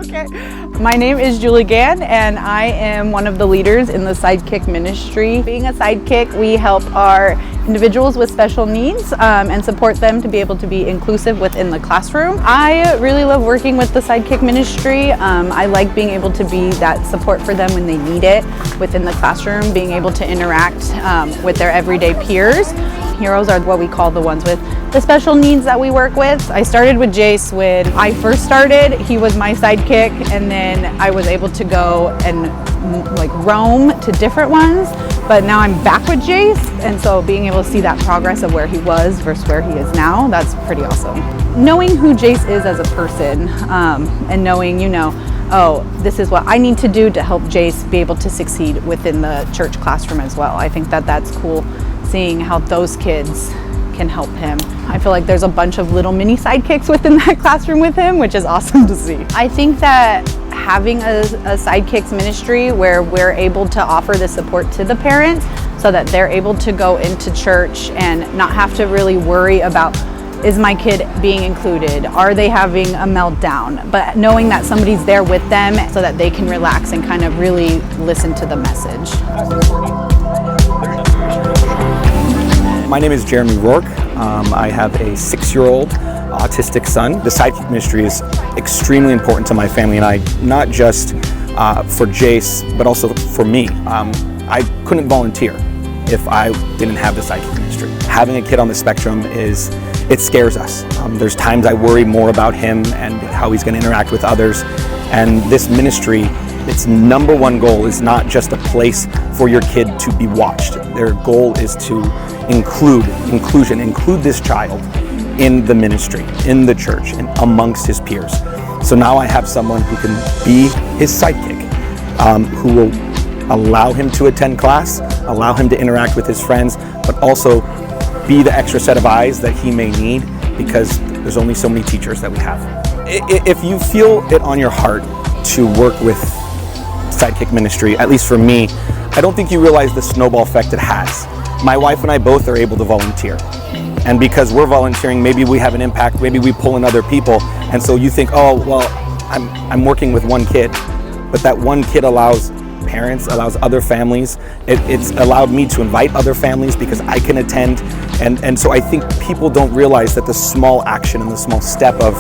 Okay. My name is Julie Gann, and I am one of the leaders in the Sidekick ministry. Being a sidekick, we help our individuals with special needs and support them to be able to be inclusive within the classroom. I really love working with the Sidekick ministry. I like being able to be that support for them when they need it within the classroom, being able to interact with their everyday peers. Heroes are what we call the ones with the special needs that we work with. I started with Jace when I first started. He was my sidekick, and then I was able to go and roam to different ones. But now I'm back with Jace, and so being able to see that progress of where he was versus where he is now, that's pretty awesome. Knowing who Jace is as a person, and knowing, oh, this is what I need to do to help Jace be able to succeed within the church classroom as well. I think that that's cool, seeing how those kids can help him. I feel like there's a bunch of little mini sidekicks within that classroom with him, which is awesome to see. I think that having a sidekicks ministry where we're able to offer the support to the parents so that they're able to go into church and not have to really worry about, is my kid being included? Are they having a meltdown? But knowing that somebody's there with them so that they can relax and kind of really listen to the message. My name is Jeremy Rourke. I have a 6-year-old autistic son. The Sidekick ministry is extremely important to my family, and not just for Jace, but also for me. I couldn't volunteer if I didn't have the Sidekick ministry. Having a kid on the spectrum it scares us. There's times I worry more about him and how he's going to interact with others. And this ministry, its number one goal is not just a place for your kid to be watched. Their goal is to include this child in the ministry, in the church, and amongst his peers. So now I have someone who can be his sidekick, who will allow him to attend class, allow him to interact with his friends, but also be the extra set of eyes that he may need, because there's only so many teachers that we have. If you feel it on your heart to work with Sidekick ministry, at least for me, I don't think you realize the snowball effect it has. My wife and I both are able to volunteer. And because we're volunteering, maybe we have an impact, maybe we pull in other people. And so you think, oh, well, I'm working with one kid. But that one kid allows parents, allows other families. It's allowed me to invite other families because I can attend. And so I think people don't realize that the small action and the small step of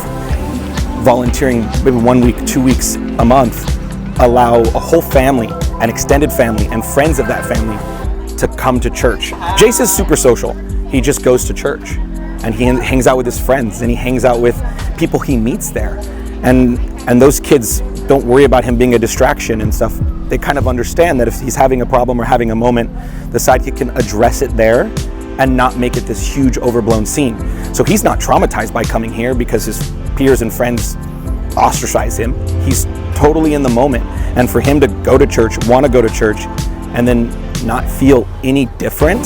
volunteering maybe 1 week, 2 weeks a month allow a whole family, an extended family, and friends of that family to come to church. Jace is super social. He just goes to church and he hangs out with his friends and he hangs out with people he meets there. And those kids don't worry about him being a distraction and stuff. They kind of understand that if he's having a problem or having a moment, the sidekick can address it there and not make it this huge overblown scene. So he's not traumatized by coming here because his peers and friends ostracize him. He's totally in the moment. And for him to go to church, want to go to church, and then not feel any different,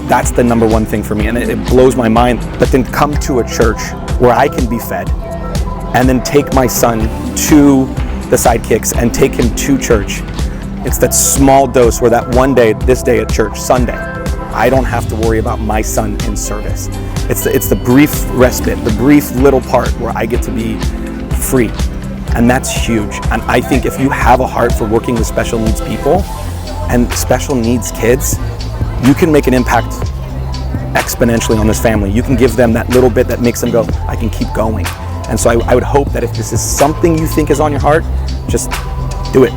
that's the number one thing for me. And it blows my mind. But then come to a church where I can be fed, and then take my son to the Sidekicks and take him to church. It's that small dose where that one day, this day at church, Sunday, I don't have to worry about my son in service. It's the brief respite, the brief little part where I get to be free. And that's huge. And I think if you have a heart for working with special needs people and special needs kids, you can make an impact exponentially on this family. You can give them that little bit that makes them go, I can keep going. And so I would hope that if this is something you think is on your heart, just do it.